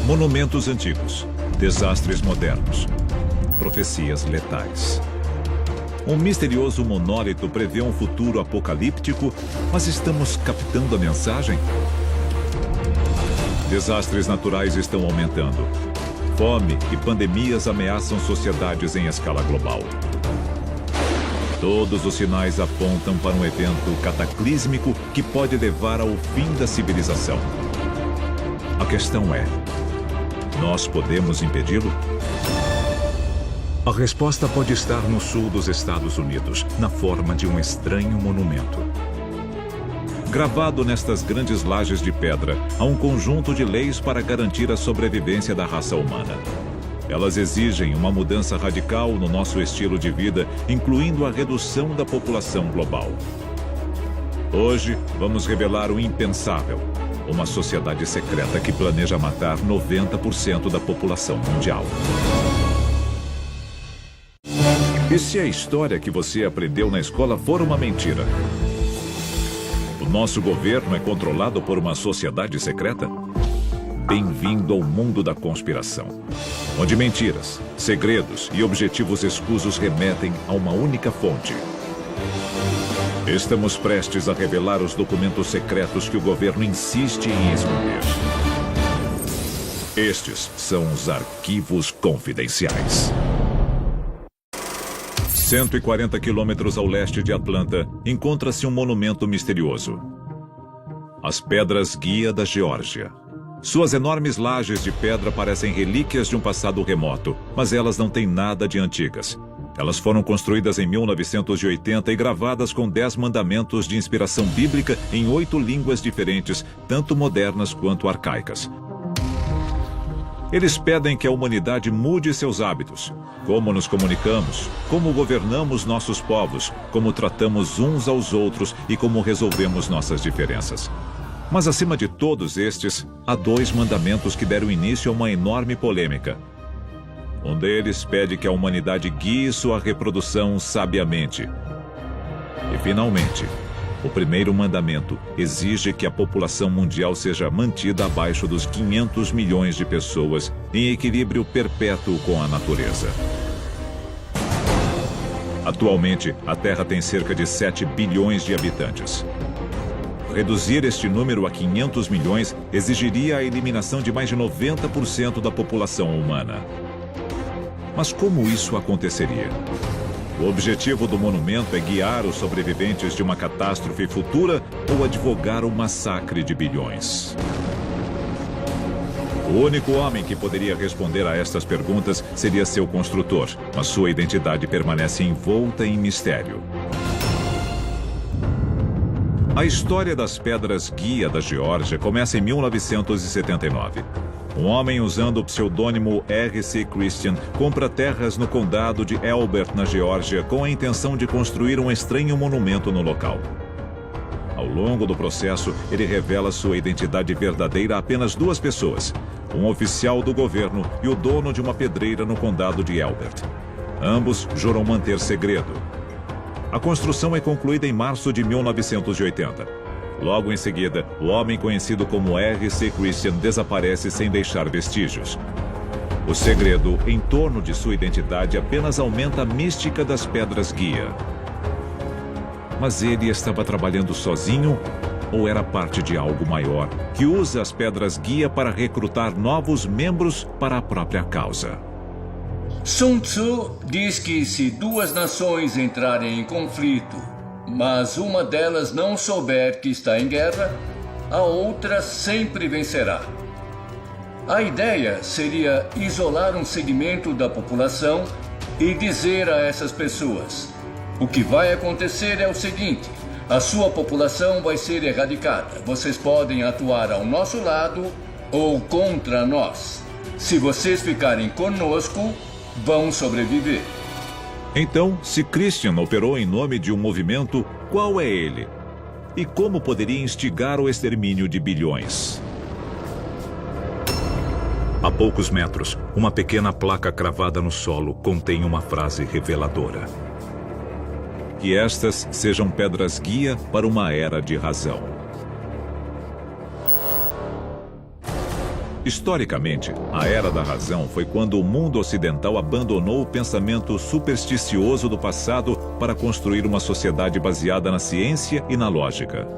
Monumentos antigos, desastres modernos, profecias letais. Um misterioso monólito prevê um futuro apocalíptico, mas estamos captando a mensagem? Desastres naturais estão aumentando. Fome e pandemias ameaçam sociedades em escala global. Todos os sinais apontam para um evento cataclísmico que pode levar ao fim da civilização. A questão é: nós podemos impedi-lo? A resposta pode estar no sul dos Estados Unidos, na forma de um estranho monumento. Gravado nestas grandes lajes de pedra, há um conjunto de leis para garantir a sobrevivência da raça humana. Elas exigem uma mudança radical no nosso estilo de vida, incluindo a redução da população global. Hoje, vamos revelar o impensável: uma sociedade secreta que planeja matar 90% da população mundial. E se a história que você aprendeu na escola for uma mentira? O nosso governo é controlado por uma sociedade secreta? Bem-vindo ao mundo da conspiração, onde mentiras, segredos e objetivos escusos remetem a uma única fonte. Estamos prestes a revelar os documentos secretos que o governo insiste em esconder. Estes são os arquivos confidenciais. 140 quilômetros ao leste de Atlanta, encontra-se um monumento misterioso: as Pedras Guia da Geórgia. Suas enormes lajes de pedra parecem relíquias de um passado remoto, mas elas não têm nada de antigas. Elas foram construídas em 1980 e gravadas com 10 mandamentos de inspiração bíblica em 8 línguas diferentes, tanto modernas quanto arcaicas. Eles pedem que a humanidade mude seus hábitos, como nos comunicamos, como governamos nossos povos, como tratamos uns aos outros e como resolvemos nossas diferenças. Mas acima de todos estes, há 2 mandamentos que deram início a uma enorme polêmica. Um deles pede que a humanidade guie sua reprodução sabiamente. E, finalmente, o primeiro mandamento exige que a população mundial seja mantida abaixo dos 500 milhões de pessoas em equilíbrio perpétuo com a natureza. Atualmente, a Terra tem cerca de 7 bilhões de habitantes. Reduzir este número a 500 milhões exigiria a eliminação de mais de 90% da população humana. Mas como isso aconteceria? O objetivo do monumento é guiar os sobreviventes de uma catástrofe futura ou advogar o massacre de bilhões? O único homem que poderia responder a estas perguntas seria seu construtor, mas sua identidade permanece envolta em mistério. A história das Pedras Guia da Geórgia começa em 1979. Um homem usando o pseudônimo R.C. Christian compra terras no condado de Elbert, na Geórgia, com a intenção de construir um estranho monumento no local. Ao longo do processo, ele revela sua identidade verdadeira a apenas 2 pessoas: um oficial do governo e o dono de uma pedreira no condado de Elbert. Ambos juram manter segredo. A construção é concluída em março de 1980. Logo em seguida, o homem conhecido como R.C. Christian desaparece sem deixar vestígios. O segredo em torno de sua identidade apenas aumenta a mística das Pedras Guia. Mas ele estava trabalhando sozinho ou era parte de algo maior, que usa as Pedras Guia para recrutar novos membros para a própria causa? Sun Tzu diz que se 2 nações entrarem em conflito, mas uma delas não souber que está em guerra, a outra sempre vencerá. A ideia seria isolar um segmento da população e dizer a essas pessoas: o que vai acontecer é o seguinte, a sua população vai ser erradicada. Vocês podem atuar ao nosso lado ou contra nós. Se vocês ficarem conosco, vão sobreviver. Então, se Christian operou em nome de um movimento, qual é ele? E como poderia instigar o extermínio de bilhões? A poucos metros, uma pequena placa cravada no solo contém uma frase reveladora: que estas sejam pedras guia para uma era de razão. Historicamente, a Era da Razão foi quando o mundo ocidental abandonou o pensamento supersticioso do passado para construir uma sociedade baseada na ciência e na lógica.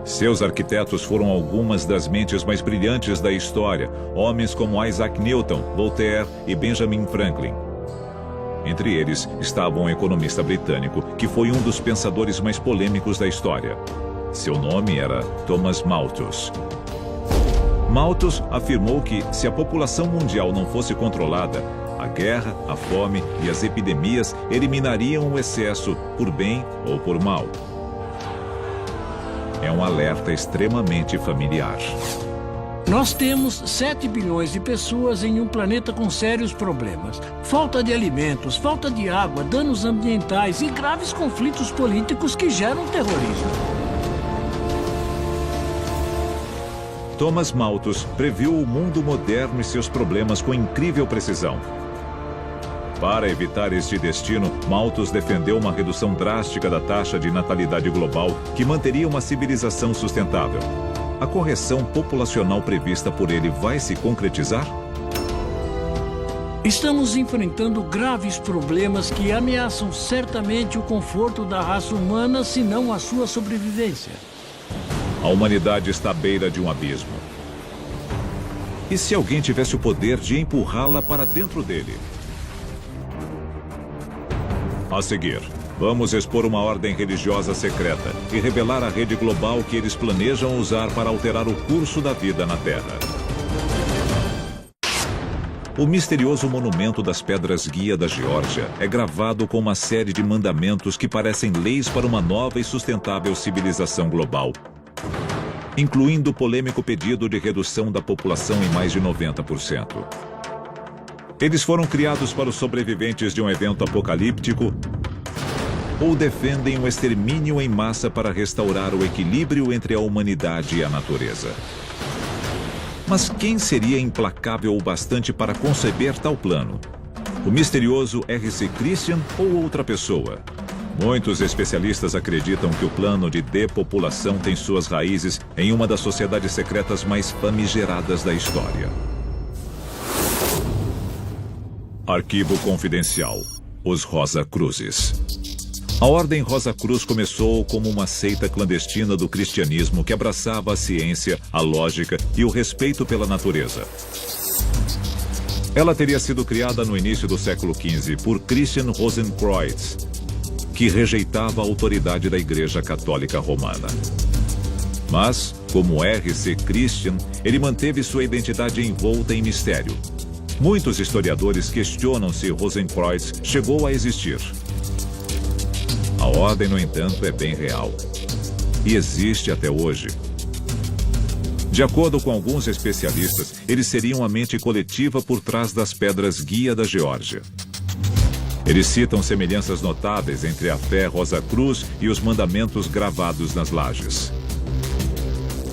Seus arquitetos foram algumas das mentes mais brilhantes da história, homens como Isaac Newton, Voltaire e Benjamin Franklin. Entre eles estava um economista britânico que foi um dos pensadores mais polêmicos da história. Seu nome era Thomas Malthus. Malthus afirmou que, se a população mundial não fosse controlada, a guerra, a fome e as epidemias eliminariam o excesso, por bem ou por mal. É um alerta extremamente familiar. Nós temos 7 bilhões de pessoas em um planeta com sérios problemas. Falta de alimentos, falta de água, danos ambientais e graves conflitos políticos que geram terrorismo. Thomas Malthus previu o mundo moderno e seus problemas com incrível precisão. Para evitar este destino, Malthus defendeu uma redução drástica da taxa de natalidade global que manteria uma civilização sustentável. A correção populacional prevista por ele vai se concretizar? Estamos enfrentando graves problemas que ameaçam certamente o conforto da raça humana, se não a sua sobrevivência. A humanidade está à beira de um abismo. E se alguém tivesse o poder de empurrá-la para dentro dele? A seguir, vamos expor uma ordem religiosa secreta e revelar a rede global que eles planejam usar para alterar o curso da vida na Terra. O misterioso monumento das Pedras Guia da Geórgia é gravado com uma série de mandamentos que parecem leis para uma nova e sustentável civilização global, incluindo o polêmico pedido de redução da população em mais de 90%. Eles foram criados para os sobreviventes de um evento apocalíptico ou defendem o extermínio em massa para restaurar o equilíbrio entre a humanidade e a natureza. Mas quem seria implacável o bastante para conceber tal plano? O misterioso R.C. Christian ou outra pessoa? Muitos especialistas acreditam que o plano de depopulação tem suas raízes em uma das sociedades secretas mais famigeradas da história. Arquivo confidencial: os Rosa-Cruzes. A Ordem Rosa-Cruz começou como uma seita clandestina do cristianismo que abraçava a ciência, a lógica e o respeito pela natureza. Ela teria sido criada no início do século XV por Christian Rosenkreuz, que rejeitava a autoridade da Igreja Católica Romana. Mas, como R.C. Christian, ele manteve sua identidade envolta em mistério. Muitos historiadores questionam se Rosenkreuz chegou a existir. A ordem, no entanto, é bem real e existe até hoje. De acordo com alguns especialistas, eles seriam a mente coletiva por trás das Pedras Guia da Geórgia. Eles citam semelhanças notáveis entre a fé Rosa-Cruz e os mandamentos gravados nas lajes.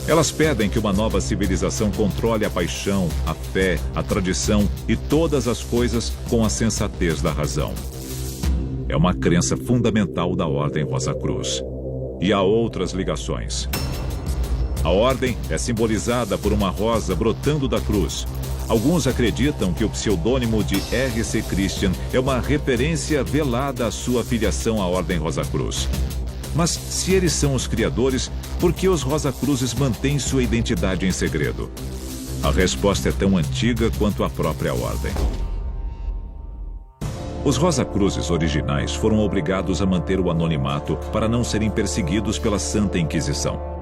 Elas pedem que uma nova civilização controle a paixão, a fé, a tradição e todas as coisas com a sensatez da razão. É uma crença fundamental da Ordem Rosa-Cruz. E há outras ligações. A ordem é simbolizada por uma rosa brotando da cruz. Alguns acreditam que o pseudônimo de R.C. Christian é uma referência velada à sua filiação à Ordem Rosa-Cruz. Mas, se eles são os criadores, por que os Rosa-Cruzes mantêm sua identidade em segredo? A resposta é tão antiga quanto a própria ordem. Os Rosa-Cruzes originais foram obrigados a manter o anonimato para não serem perseguidos pela Santa Inquisição.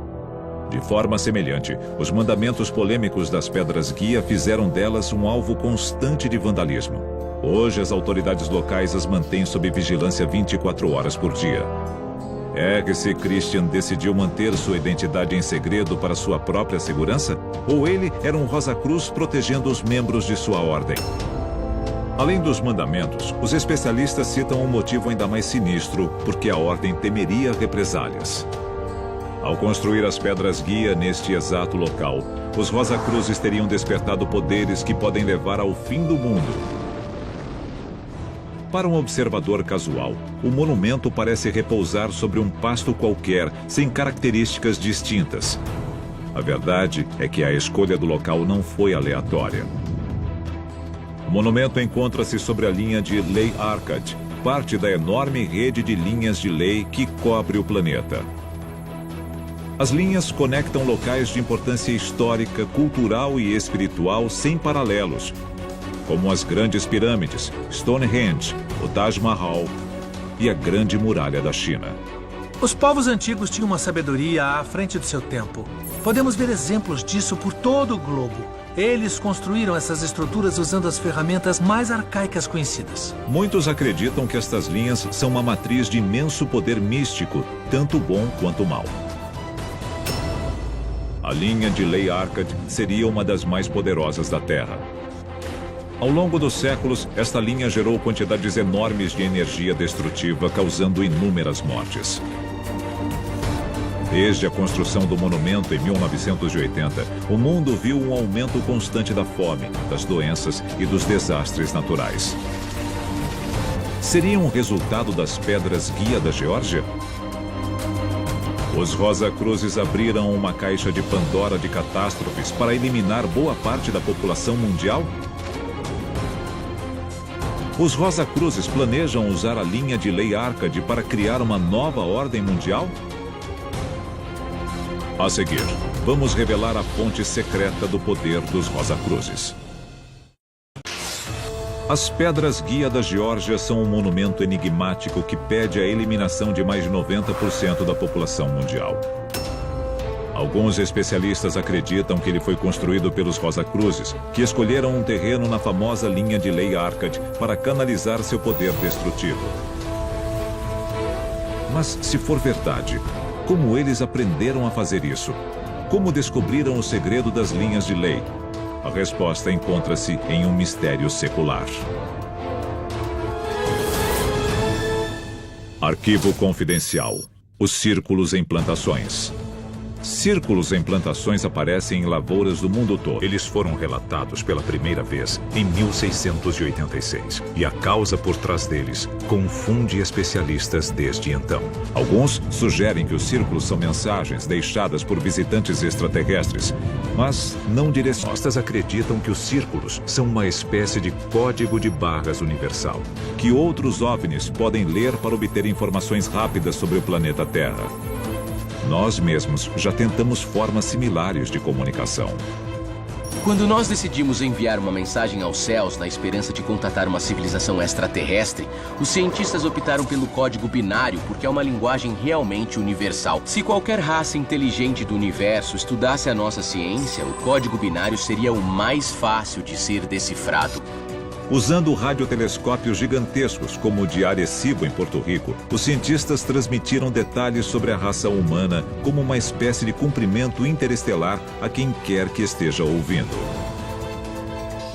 De forma semelhante, os mandamentos polêmicos das Pedras Guia fizeram delas um alvo constante de vandalismo. Hoje, as autoridades locais as mantêm sob vigilância 24 horas por dia. R.C. Christian decidiu manter sua identidade em segredo para sua própria segurança? Ou ele era um Rosa-Cruz protegendo os membros de sua ordem? Além dos mandamentos, os especialistas citam um motivo ainda mais sinistro, porque a ordem temeria represálias. Ao construir as Pedras Guia neste exato local, os Rosa-Cruzes teriam despertado poderes que podem levar ao fim do mundo. Para um observador casual, o monumento parece repousar sobre um pasto qualquer, sem características distintas. A verdade é que a escolha do local não foi aleatória. O monumento encontra-se sobre a linha de Ley Arcad, parte da enorme rede de linhas de lei que cobre o planeta. As linhas conectam locais de importância histórica, cultural e espiritual sem paralelos, como as grandes pirâmides, Stonehenge, o Taj Mahal e a Grande Muralha da China. Os povos antigos tinham uma sabedoria à frente do seu tempo. Podemos ver exemplos disso por todo o globo. Eles construíram essas estruturas usando as ferramentas mais arcaicas conhecidas. Muitos acreditam que estas linhas são uma matriz de imenso poder místico, tanto bom quanto mal. A linha de Ley Arcad seria uma das mais poderosas da Terra. Ao longo dos séculos, esta linha gerou quantidades enormes de energia destrutiva, causando inúmeras mortes. Desde a construção do monumento em 1980, o mundo viu um aumento constante da fome, das doenças e dos desastres naturais. Seria um resultado das pedras guia da Geórgia? Os Rosacruzes abriram uma caixa de Pandora de catástrofes para eliminar boa parte da população mundial? Os Rosacruzes planejam usar a linha de Ley Arcad para criar uma nova ordem mundial? A seguir, vamos revelar a fonte secreta do poder dos Rosacruzes. As pedras guia da Geórgia são um monumento enigmático que pede a eliminação de mais de 90% da população mundial. Alguns especialistas acreditam que ele foi construído pelos Rosacruzes, que escolheram um terreno na famosa linha de Ley Arcad para canalizar seu poder destrutivo. Mas, se for verdade, como eles aprenderam a fazer isso? Como descobriram o segredo das linhas de lei? A resposta encontra-se em um mistério secular. Arquivo confidencial. Os círculos em plantações. Círculos em plantações aparecem em lavouras do mundo todo. Eles foram relatados pela primeira vez em 1686. E a causa por trás deles confunde especialistas desde então. Alguns sugerem que os círculos são mensagens deixadas por visitantes extraterrestres, mas não direcionistas acreditam que os círculos são uma espécie de código de barras universal, que outros OVNIs podem ler para obter informações rápidas sobre o planeta Terra. Nós mesmos já tentamos formas similares de comunicação. Quando nós decidimos enviar uma mensagem aos céus na esperança de contatar uma civilização extraterrestre, os cientistas optaram pelo código binário porque é uma linguagem realmente universal. Se qualquer raça inteligente do universo estudasse a nossa ciência, o código binário seria o mais fácil de ser decifrado. Usando radiotelescópios gigantescos, como o de Arecibo, em Porto Rico, os cientistas transmitiram detalhes sobre a raça humana como uma espécie de cumprimento interestelar a quem quer que esteja ouvindo.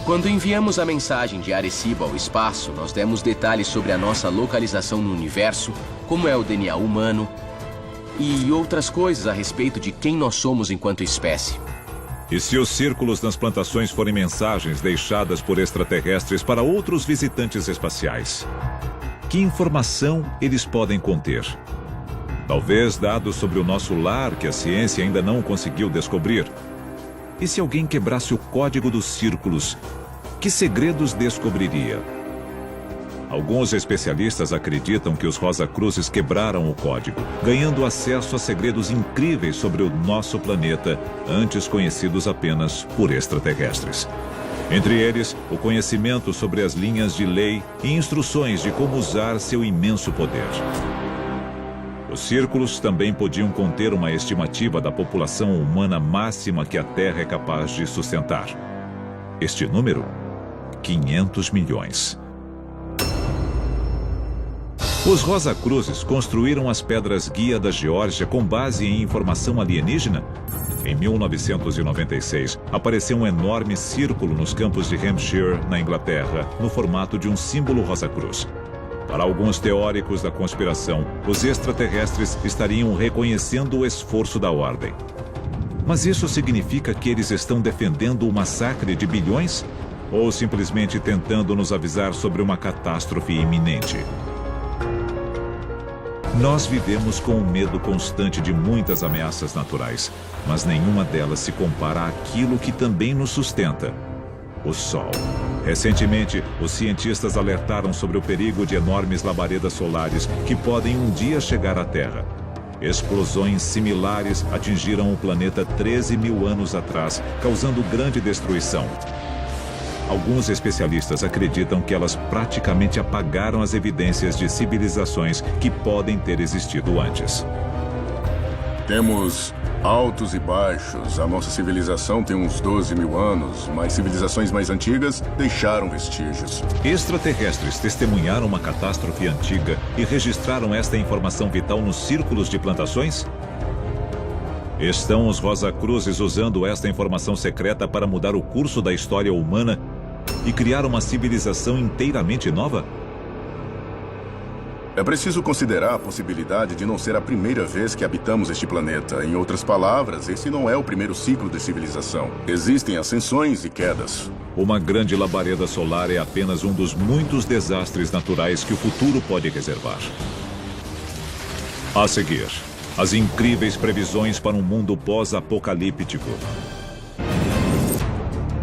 Quando enviamos a mensagem de Arecibo ao espaço, nós demos detalhes sobre a nossa localização no universo, como é o DNA humano e outras coisas a respeito de quem nós somos enquanto espécie. E se os círculos nas plantações forem mensagens deixadas por extraterrestres para outros visitantes espaciais? Que informação eles podem conter? Talvez dados sobre o nosso lar que a ciência ainda não conseguiu descobrir. E se alguém quebrasse o código dos círculos, que segredos descobriria? Alguns especialistas acreditam que os Rosacruzes quebraram o código, ganhando acesso a segredos incríveis sobre o nosso planeta, antes conhecidos apenas por extraterrestres. Entre eles, o conhecimento sobre as linhas de lei e instruções de como usar seu imenso poder. Os círculos também podiam conter uma estimativa da população humana máxima que a Terra é capaz de sustentar. Este número? 500 milhões. Os Rosacruzes construíram as pedras guia da Geórgia com base em informação alienígena? Em 1996, apareceu um enorme círculo nos campos de Hampshire, na Inglaterra, no formato de um símbolo Rosacruz. Para alguns teóricos da conspiração, os extraterrestres estariam reconhecendo o esforço da ordem. Mas isso significa que eles estão defendendo o massacre de bilhões? Ou simplesmente tentando nos avisar sobre uma catástrofe iminente? Nós vivemos com o medo constante de muitas ameaças naturais, mas nenhuma delas se compara àquilo que também nos sustenta: o Sol. Recentemente, os cientistas alertaram sobre o perigo de enormes labaredas solares que podem um dia chegar à Terra. Explosões similares atingiram o planeta 13 mil anos atrás, causando grande destruição. Alguns especialistas acreditam que elas praticamente apagaram as evidências de civilizações que podem ter existido antes. Temos altos e baixos. A nossa civilização tem uns 12 mil anos, mas civilizações mais antigas deixaram vestígios. Extraterrestres testemunharam uma catástrofe antiga e registraram esta informação vital nos círculos de plantações? Estão os Rosacruzes usando esta informação secreta para mudar o curso da história humana e criar uma civilização inteiramente nova? É preciso considerar a possibilidade de não ser a primeira vez que habitamos este planeta. Em outras palavras, esse não é o primeiro ciclo de civilização. Existem ascensões e quedas. Uma grande labareda solar é apenas um dos muitos desastres naturais que o futuro pode reservar. A seguir, as incríveis previsões para um mundo pós-apocalíptico.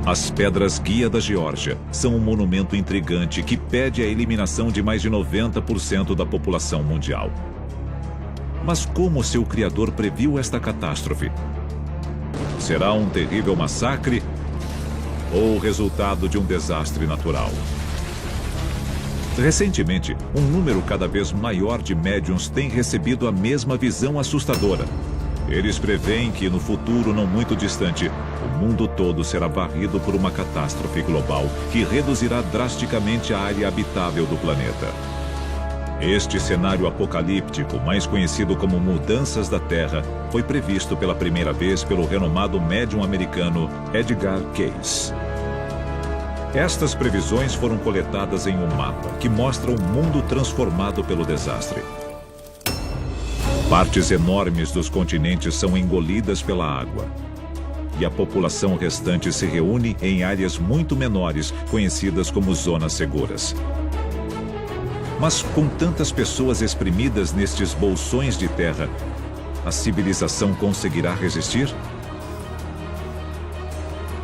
As Pedras Guia da Geórgia são um monumento intrigante que pede a eliminação de mais de 90% da população mundial. Mas como seu criador previu esta catástrofe? Será um terrível massacre ou o resultado de um desastre natural? Recentemente, um número cada vez maior de médiuns tem recebido a mesma visão assustadora. Eles preveem que, no futuro não muito distante, o mundo todo será varrido por uma catástrofe global que reduzirá drasticamente a área habitável do planeta. Este cenário apocalíptico, mais conhecido como Mudanças da Terra, foi previsto pela primeira vez pelo renomado médium americano Edgar Cayce. Estas previsões foram coletadas em um mapa que mostra um mundo transformado pelo desastre. Partes enormes dos continentes são engolidas pela água. E a população restante se reúne em áreas muito menores, conhecidas como zonas seguras. Mas com tantas pessoas exprimidas nestes bolsões de terra, a civilização conseguirá resistir?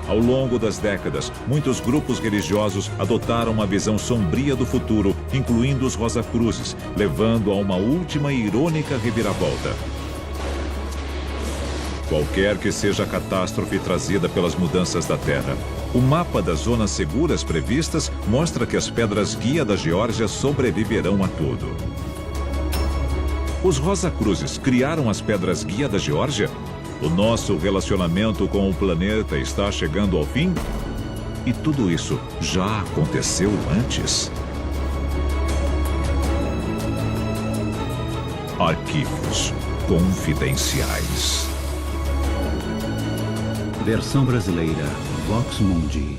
Ao longo das décadas, muitos grupos religiosos adotaram uma visão sombria do futuro, incluindo os Rosacruzes, levando a uma última e irônica reviravolta. Qualquer que seja a catástrofe trazida pelas mudanças da Terra, o mapa das zonas seguras previstas mostra que as Pedras Guia da Geórgia sobreviverão a tudo. Os Rosacruzes criaram as Pedras Guia da Geórgia? O nosso relacionamento com o planeta está chegando ao fim? E tudo isso já aconteceu antes? Arquivos confidenciais. Versão brasileira, Vox Mundi.